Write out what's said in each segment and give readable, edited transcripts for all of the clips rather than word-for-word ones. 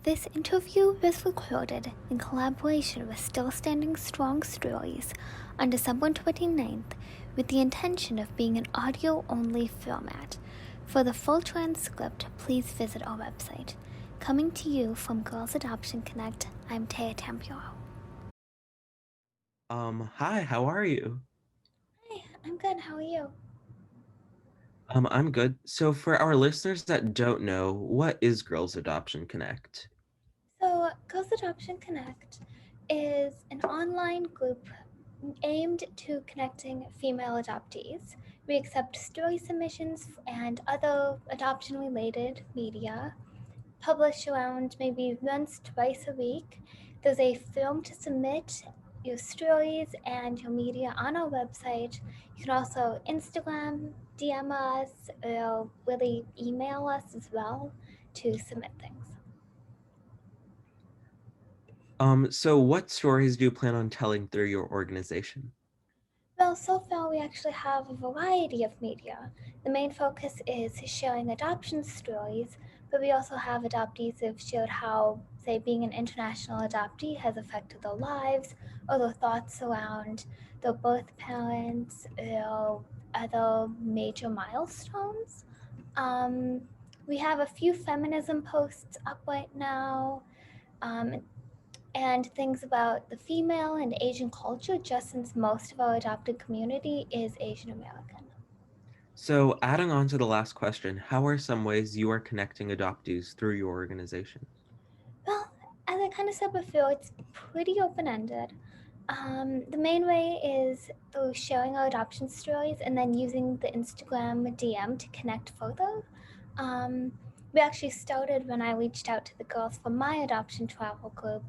This interview was recorded in collaboration with Still Standing Strong Stories on December 29th with the intention of being an audio-only format. For the full transcript, please visit our website. Coming to you from Girls Adoption Connect, I'm Taya Tampuro. Hi, how are you? Hi, I'm good. How are you? I'm good. So for our listeners that don't know, what is Girls Adoption Connect? So, Girls Adoption Connect is an online group aimed to connecting female adoptees. We accept story submissions and other adoption related media, publish around maybe once, twice a week. There's a film to submit your stories and your media on our website. You can also Instagram, DM us, or really email us as well to submit things. So what stories do you plan on telling through your organization? Well, so far we actually have a variety of media. The main focus is sharing adoption stories, but we also have adoptees who've shared how, say, being an international adoptee has affected their lives or their thoughts around their birth parents or other major milestones. Um, we have a few feminism posts up right now. Um, and things about the female and Asian culture, just since most of our adopted community is Asian American. So adding on to the last question, how are some ways you are connecting adoptees through your organization? Well, as I kind of said before, it's pretty open ended. The main way is through sharing our adoption stories and then using the Instagram DM to connect further. Um, we actually started when I reached out to the girls from my adoption travel group,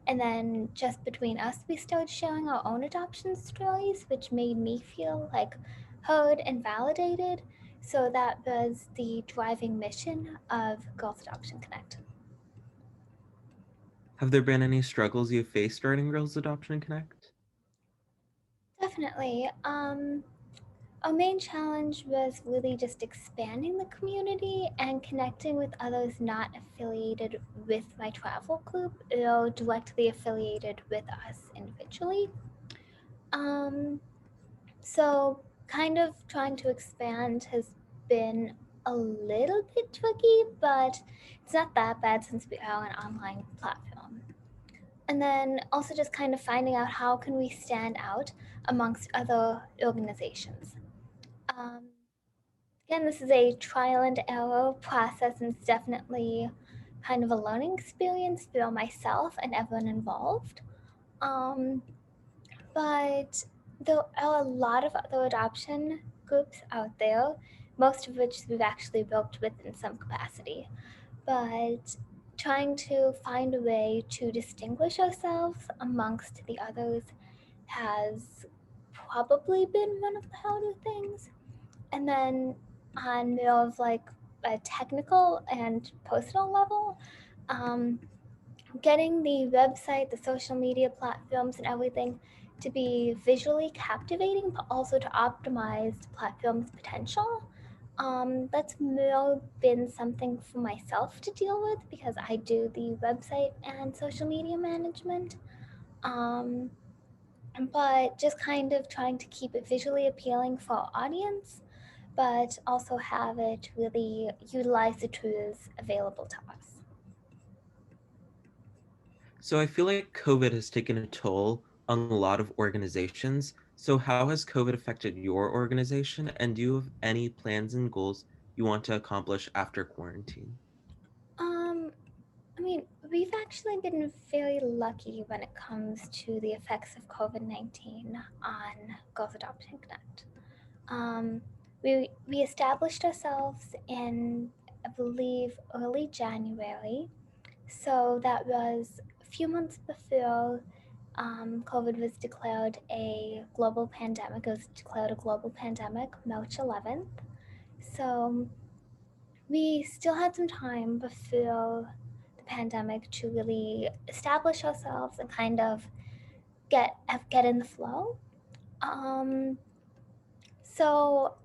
and then just between us, we started sharing our own adoption stories, which made me feel like heard and validated. So that was the driving mission of Girls Adoption Connect. Have there been any struggles you faced starting Girls Adoption Connect? Definitely. Our main challenge was really just expanding the community and connecting with others not affiliated with my travel group or directly affiliated with us individually. Um, so, kind of trying to expand has been a little bit tricky, but it's not that bad since we are an online platform. And then also just kind of finding out how can we stand out amongst other organizations. Um, Again, this is a trial and error process, and it's definitely kind of a learning experience for myself and everyone involved. Um, but there are a lot of other adoption groups out there, most of which we've actually worked with in some capacity. But trying to find a way to distinguish ourselves amongst the others has probably been one of the harder things. And then on more of like a technical and personal level, um, getting the website, the social media platforms, and everything to be visually captivating, but also to optimize the platform's potential. That's more been something for myself to deal with because I do the website and social media management. Um, but just kind of trying to keep it visually appealing for our audience but also have it really utilize the tools available to us. So I feel like COVID has taken a toll on a lot of organizations. So how has COVID affected your organization, and do you have any plans and goals you want to accomplish after quarantine? Um, I mean, we've actually been very lucky when it comes to the effects of COVID-19 on Girls Adoption Connect. Um, we established ourselves in, I believe, early January. So that was a few months before COVID was declared a global pandemic. It was declared a global pandemic March 11th. So we still had some time before the pandemic to really establish ourselves and kind of get in the flow. Um, so,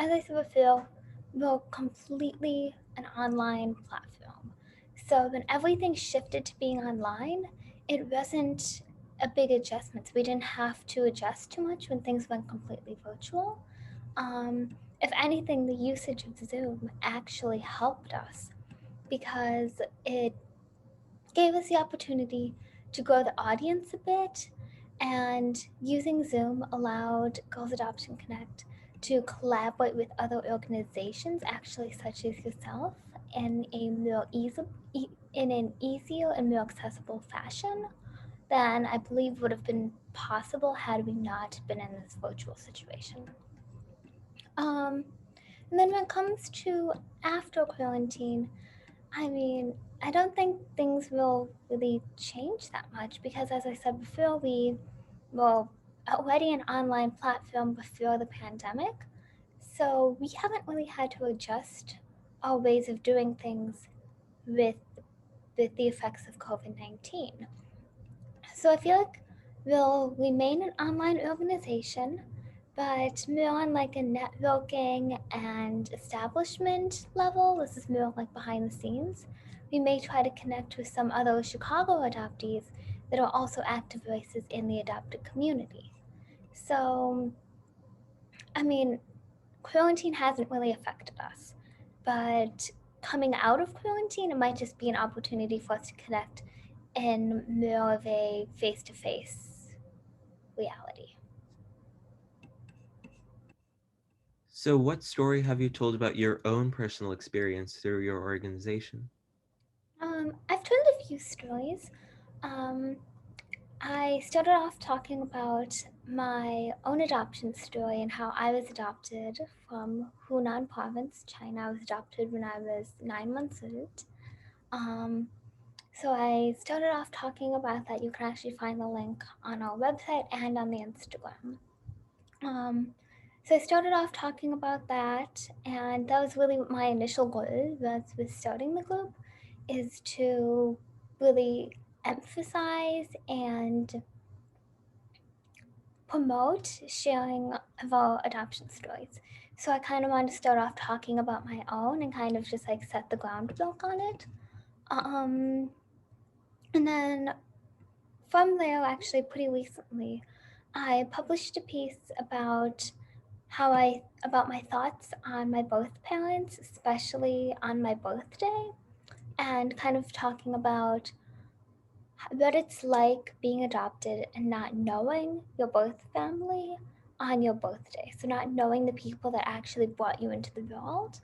as I said before, we're completely an online platform. So when everything shifted to being online, it wasn't a big adjustment. We didn't have to adjust too much when things went completely virtual. If anything, the usage of Zoom actually helped us because it gave us the opportunity to grow the audience a bit, and using Zoom allowed Girls Adoption Connect to collaborate with other organizations, actually such as yourself, in a more in an easier and more accessible fashion than I believe would have been possible had we not been in this virtual situation. Um, and then when it comes to after quarantine, I mean, I don't think things will really change that much because, as I said before, we were already an online platform before the pandemic. So we haven't really had to adjust our ways of doing things with, with the effects of COVID 19. So I feel like we'll remain an online organization, but more on like a networking and establishment level. This is more like behind the scenes. We may try to connect with some other Chicago adoptees that are also active voices in the adopted community. So, I mean, quarantine hasn't really affected us, but coming out of quarantine, it might just be an opportunity for us to connect in more of a face to face reality. So, what story have you told about your own personal experience through your organization? I've told a few stories. Um, I started off talking about my own adoption story and how I was adopted from Hunan province, China. I was adopted when I was 9 months old. Um, so I started off talking about that. You can actually find the link on our website and on the Instagram. Um, so I started off talking about that, and that was really my initial goal was with starting the group, is to really emphasize and promote sharing of our adoption stories. So I kind of wanted to start off talking about my own and kind of just like set the groundwork on it. Um, and then from there, actually, pretty recently, I published a piece about about my thoughts on my birth parents, especially on my birthday, and kind of talking about what it's like being adopted and not knowing your birth family on your birthday. So not knowing the people that actually brought you into the world,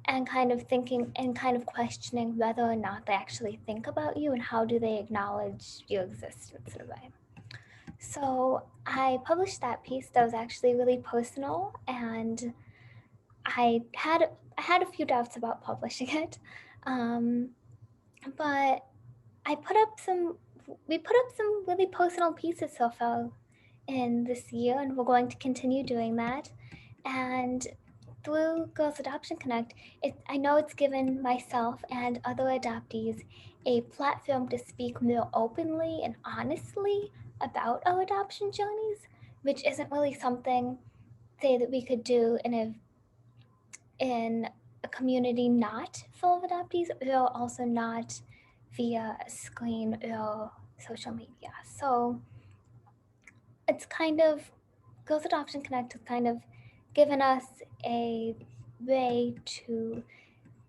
and kind of thinking and kind of questioning whether or not they actually think about you and how do they acknowledge your existence in a way. So I published that piece that was actually really personal, and I had I had a few doubts about publishing it, um, but I put up some. We put up some really personal pieces so far in this year, and we're going to continue doing that. And through Girls Adoption Connect, I know it's given myself and other adoptees a platform to speak more openly and honestly about our adoption journeys, which isn't really something, say, that we could do in a community not full of adoptees, or also not via a screen or social media. So it's kind of Girls Adoption Connect has kind of given us a way to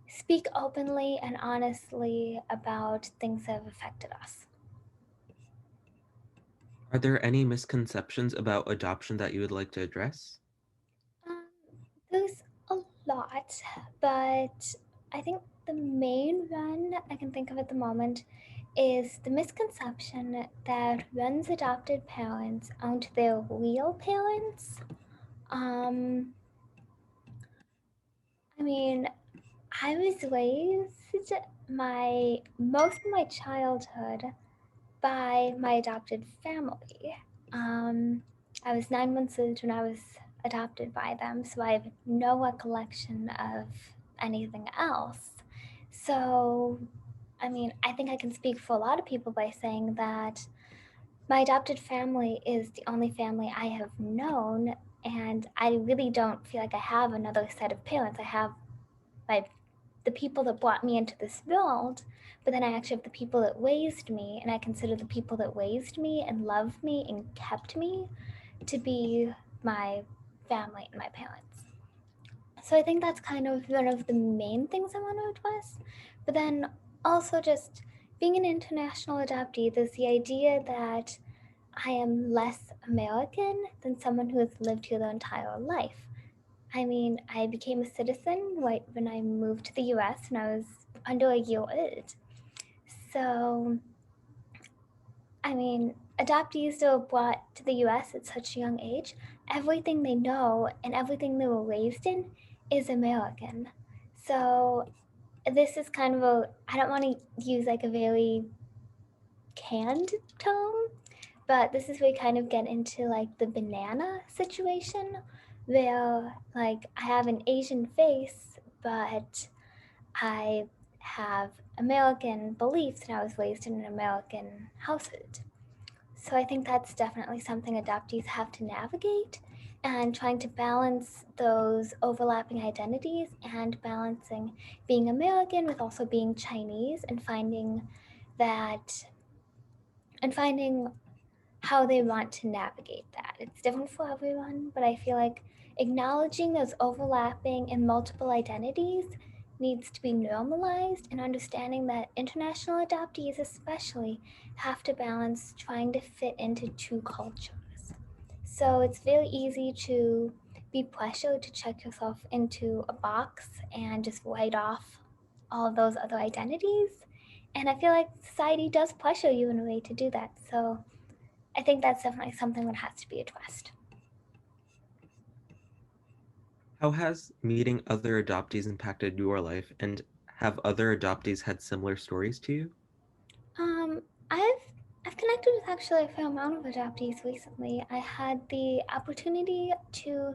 speak openly and honestly about things that have affected us. Are there any misconceptions about adoption that you would like to address? Um, there's a lot, but I think the main one I can think of at the moment is the misconception that one's adopted parents aren't their real parents. Um, I mean, I was raised my most of my childhood by my adopted family. Um, I was 9 months old when I was adopted by them, so I have no recollection of anything else. So, I mean, I think I can speak for a lot of people by saying that my adopted family is the only family I have known, and I really don't feel like I have another set of parents. I have my the people that brought me into this world, but then I actually have the people that raised me, and I consider the people that raised me and loved me and kept me to be my family and my parents. So I think that's kind of one of the main things I want to address. But then also just being an international adoptee, there's the idea that I am less American than someone who has lived here their entire life. I mean, I became a citizen right when I moved to the US when I was under a year old. So, I mean, adoptees that were brought to the US at such a young age, everything they know and everything they were raised in is American. So, this is kind of a, I don't want to use like a very canned tone, but this is where we kind of get into like the banana situation where like I have an Asian face, but I have American beliefs and I was raised in an American household. So I think that's definitely something adoptees have to navigate and trying to balance those overlapping identities and balancing being American with also being Chinese and that finding how they want to navigate that. It's different for everyone, but I feel like acknowledging those overlapping and multiple identities needs to be normalized and understanding that international adoptees, especially, have to balance trying to fit into two cultures. So it's very easy to be pressured to check yourself into a box and just write off all of those other identities. And I feel like society does pressure you in a way to do that. So I think that's definitely something that has to be addressed. How has meeting other adoptees impacted your life, and have other adoptees had similar stories to you? Um, I've I've connected with actually a fair amount of adoptees recently. I had the opportunity to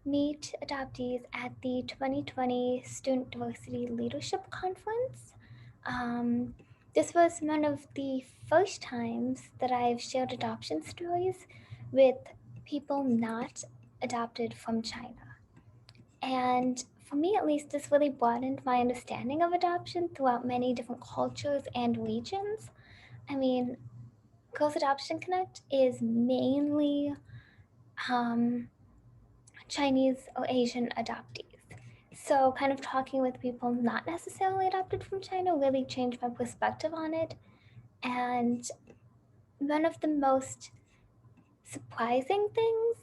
meet adoptees at the 2020 Student Diversity Leadership Conference. Um, this was one of the first times that I've shared adoption stories with people not adopted from China. And for me, at least, this really broadened my understanding of adoption throughout many different cultures and regions. I mean, Girls Adoption Connect is mainly um, Chinese or Asian adoptees. So, kind of talking with people not necessarily adopted from China really changed my perspective on it. And one of the most surprising things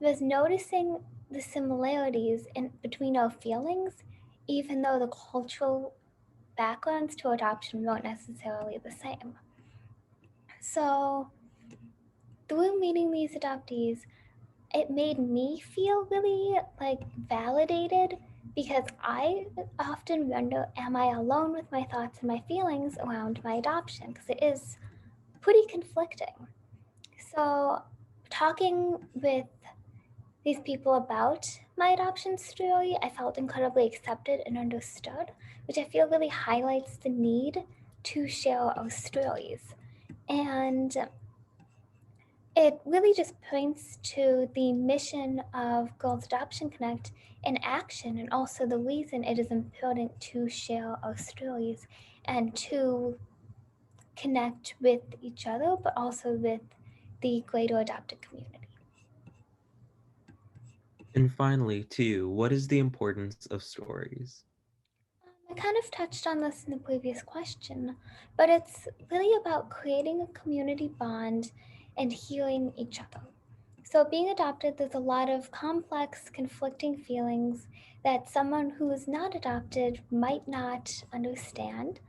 was noticing the similarities between our feelings, even though the cultural backgrounds to adoption weren't necessarily the same. So, through meeting these adoptees, it made me feel really like validated because I often wonder, am I alone with my thoughts and my feelings around my adoption? Because it is pretty conflicting. So, talking with these people about my adoption story, I felt incredibly accepted and understood, which I feel really highlights the need to share our stories. And it really just points to the mission of Girls Adoption Connect in action and also the reason it is important to share our stories and to connect with each other, but also with the greater adopted community. And finally, to you, what is the importance of stories? I kind of touched on this in the previous question, but it's really about creating a community bond and healing each other. So, being adopted, there's a lot of complex, conflicting feelings that someone who is not adopted might not understand.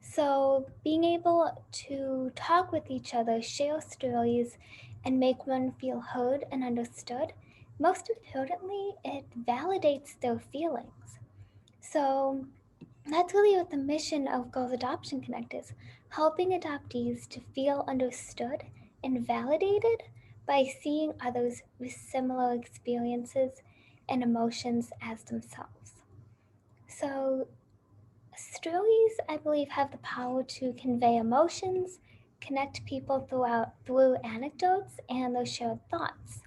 So, being able to talk with each other, share stories, and make one feel heard and understood, most importantly, it validates their feelings. So, that's really what the mission of Girls Adoption Connect is, helping adoptees to feel understood and validated by seeing others with similar experiences and emotions as themselves. So, stories, I believe, have the power to convey emotions, connect people through anecdotes and those shared thoughts.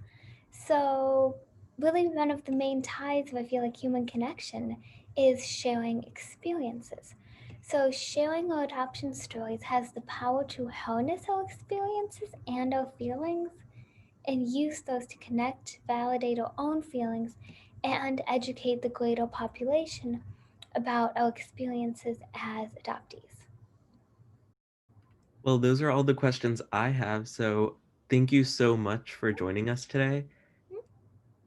So, really, one of the main ties of I feel like human connection is sharing experiences. So, sharing our adoption stories has the power to harness our experiences and our feelings and use those to connect, validate our own feelings, and educate the greater population about our experiences as adoptees. Well, those are all the questions I have. So thank you so much for joining us today.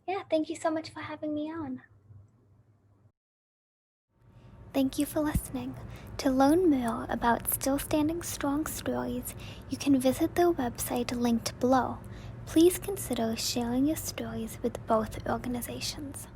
Yeah, thank you so much for having me on. Thank you for listening. To learn more about Still Standing Strong stories, you can visit their website linked below. Please consider sharing your stories with both organizations.